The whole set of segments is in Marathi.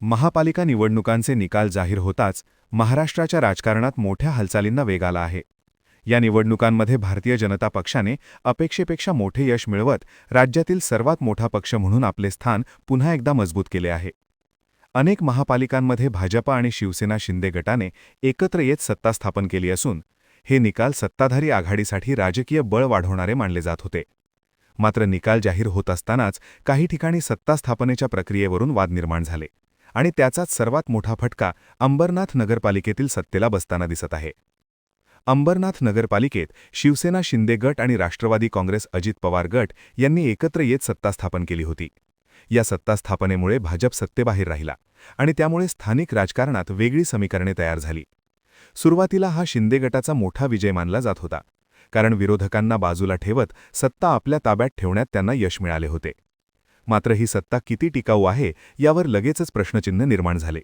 महापालिका निवडणुकांचे निकाल जाहीर होताच महाराष्ट्राच्या राजकारणात मोठ्या हालचालींना वेग आला आहे. या निवडणुकांमध्ये भारतीय जनता पक्षाने अपेक्षेपेक्षा मोठे यश मिळवत राज्यातील सर्वात मोठा पक्ष म्हणून आपले स्थान पुन्हा एकदा मजबूत केले आहे. अनेक महापालिकांमध्ये भाजपा आणि शिवसेना शिंदे गटाने एकत्र येत सत्ता स्थापन केली असून हे निकाल सत्ताधारी आघाडीसाठी राजकीय बळ वाढवणारे मानले जात होते. मात्र निकाल जाहीर होत असतानाच काही ठिकाणी सत्ता स्थापनेच्या प्रक्रियेवरून वाद निर्माण झाले आणि त्याचाच सर्वात मोठा फटका अंबरनाथ नगरपालिकेतील सत्तेला बसताना दिसत आहे. अंबरनाथ नगरपालिकेत शिवसेना शिंदे गट आणि राष्ट्रवादी काँग्रेस अजित पवार गट यांनी एकत्र येत सत्ता स्थापन केली होती. या सत्ता स्थापनेमुळे भाजप सत्तेबाहेर राहिला आणि त्यामुळे स्थानिक राजकारणात वेगळी समीकरणे तयार झाली. सुरुवातीला हा शिंदे गटाचा मोठा विजय मानला जात होता, कारण विरोधकांना बाजूला ठेवत सत्ता आपल्या ताब्यात ठेवण्यात त्यांना यश मिळाले होते. मात्र ही सत्ता किती टिकाऊ आहे यावर लगेचच प्रश्नचिन्ह निर्माण झाले.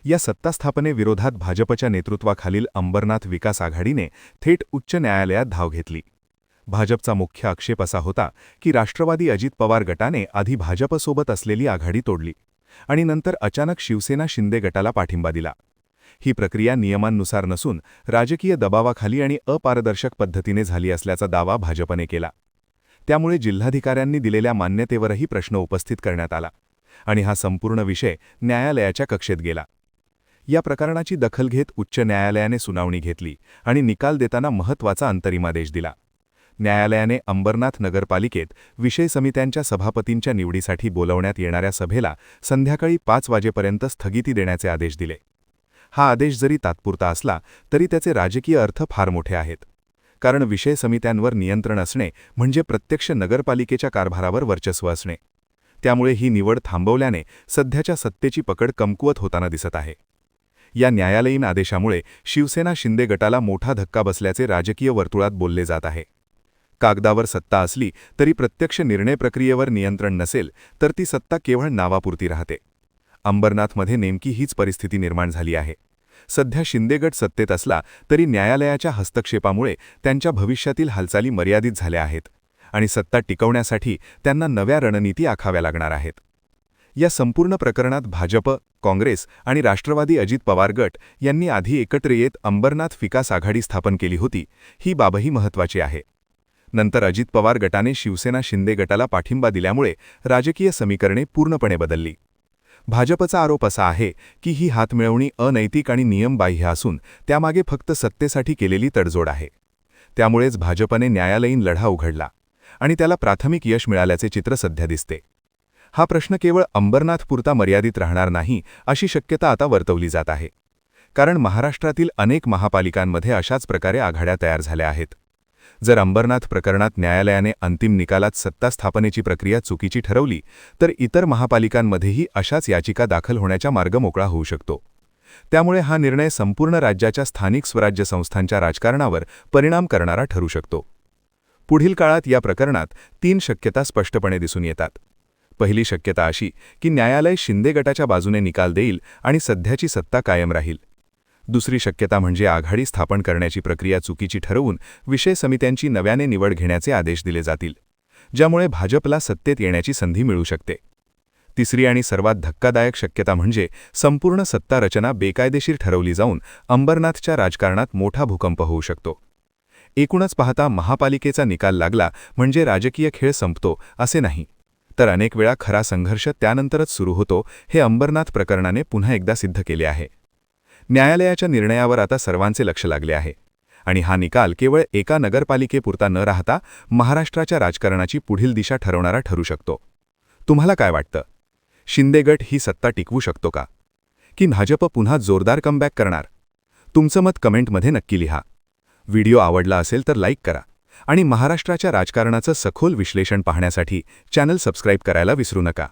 या सत्तास्थापनेविरोधात भाजपच्या नेतृत्वाखालील अंबरनाथ विकास आघाडीने थेट उच्च न्यायालयात धाव घेतली. भाजपचा मुख्य आक्षेप असा होता की राष्ट्रवादी अजित पवार गटाने आधी भाजपसोबत असलेली आघाडी तोडली आणि नंतर अचानक शिवसेना शिंदे गटाला पाठिंबा दिला. ही प्रक्रिया नियमांनुसार नसून राजकीय दबावाखाली आणि अपारदर्शक पद्धतीने झाली असल्याचा दावा भाजपने केला. त्यामुळे जिल्हाधिकाऱ्यांनी दिलेल्या मान्यतेवरही प्रश्न उपस्थित करण्यात आला आणि हा संपूर्ण विषय न्यायालयाच्या कक्षेत गेला. या प्रकरणाची दखल घेत उच्च न्यायालयाने सुनावणी घेतली आणि निकाल देताना महत्त्वाचा अंतरिमादेश दिला. न्यायालयाने अंबरनाथ नगरपालिकेत विषय समित्यांच्या सभापतींच्या निवडीसाठी बोलवण्यात येणाऱ्या सभेला संध्याकाळी 5 वाजेपर्यंत स्थगिती देण्याचे आदेश दिले. हा आदेश जरी तात्पुरता असला तरी त्याचे राजकीय अर्थ फार मोठे आहेत, कारण विषय समित्यांवर नियंत्रण असणे म्हणजे प्रत्यक्ष नगरपालिकेच्या कारभारावर वर्चस्व असणे. त्यामुळे ही निवड थांबवल्याने सध्याच्या सत्तेची पकड कमकुवत होताना दिसत आहे. या न्यायालयीन आदेशामुळे शिवसेना शिंदे गटाला मोठा धक्का बसल्याचे राजकीय वर्तुळात बोलले जात आहे. कागदावर सत्ता असली तरी प्रत्यक्ष निर्णय प्रक्रियेवर नियंत्रण नसेल तर ती सत्ता केवळ नावापुरती राहते. अंबरनाथमध्ये नेमकी हीच परिस्थिती निर्माण झाली आहे. सध्या शिंदे गट सत्तेत असला तरी न्यायालयाच्या हस्तक्षेपामुळे त्यांच्या भविष्यातील हालचाली मर्यादित झाल्या आहेत आणि सत्ता टिकवण्यासाठी त्यांना नव्या रणनीती आखाव्या लागणार आहेत. या संपूर्ण प्रकरणात भाजप, काँग्रेस आणि राष्ट्रवादी अजित पवार गट यांनी आधी एकत्र येत अंबरनाथ विकास आघाडी स्थापन केली होती. ही बाबही महत्त्वाची आहे. नंतर अजित पवार गटाने शिवसेना शिंदे गटाला पाठिंबा दिल्यामुळे राजकीय समीकरणे पूर्णपणे बदलली. भाजपचा आरोप असा आहे की ही हातमिळवणी अनैतिक आणि नियमबाह्य असून त्यामागे फक्त सत्तेसाठी केलेली तडजोड आहे. त्यामुळेच भाजपने न्यायालयीन लढा उघडला आणि त्याला प्राथमिक यश मिळाल्याचे चित्र सध्या दिसते. हा प्रश्न केवळ अंबरनाथपुरता मर्यादित राहणार नाही अशी शक्यता आता वर्तवली जात आहे, कारण महाराष्ट्रातील अनेक महापालिकांमध्ये अशाच प्रकारे आघाड्या तयार झाल्या आहेत. जर अंबरनाथ प्रकरणात न्यायालयाने अंतिम निकालात सत्ता स्थापनेची प्रक्रिया चुकीची ठरवली तर इतर महापालिकांमध्येही अशाच याचिका दाखल होण्याचा मार्ग मोकळा होऊ शकतो. त्यामुळे हा निर्णय संपूर्ण राज्याच्या स्थानिक स्वराज्य संस्थांच्या राजकारणावर परिणाम करणारा ठरू शकतो. पुढील काळात या प्रकरणात 3 शक्यता स्पष्टपणे दिसून येतात. पहिली शक्यता अशी की न्यायालय शिंदे गटाच्या बाजूने निकाल देईल आणि सध्याची सत्ता कायम राहील. दुसरी शक्यता म्हणजे आघाडी स्थापन करण्याची प्रक्रिया चुकीची ठरवून विषय समित्यांची नव्याने निवड घेण्याचे आदेश दिले जातील, ज्यामुळे भाजपला सत्तेत येण्याची संधी मिळू शकते. तिसरी आणि सर्वात धक्कादायक शक्यता म्हणजे संपूर्ण सत्ता रचना बेकायदेशीर ठरवली जाऊन अंबरनाथच्या राजकारणात मोठा भूकंप होऊ शकतो. एकूणच पाहता महापालिकेचा निकाल लागला म्हणजे राजकीय खेळ संपतो असे नाही, तर अनेक वेळा खरा संघर्ष त्यानंतरच सुरू होतो, हे अंबरनाथ प्रकरणाने पुन्हा एकदा सिद्ध केले आहे. न्यायालयाच्या निर्णयावर आता सर्वांचे लक्ष लागले आहे आणि हा निकाल केवळ एका नगरपालिकेपुरता न राहता महाराष्ट्राच्या राजकारणाची पुढील दिशा ठरवणारा ठरू शकतो. तुम्हाला काय वाटतं? शिंदे गट ही सत्ता टिकवू शकतो का, की भाजप पुन्हा जोरदार कमबॅक करणार? तुमचं मत कमेंटमध्ये नक्की लिहा. व्हिडिओ आवडला असेल तर लाईक करा आणि महाराष्ट्राच्या राजकारणाचं सखोल विश्लेषण पाहण्यासाठी चॅनल सबस्क्राईब करायला विसरू नका.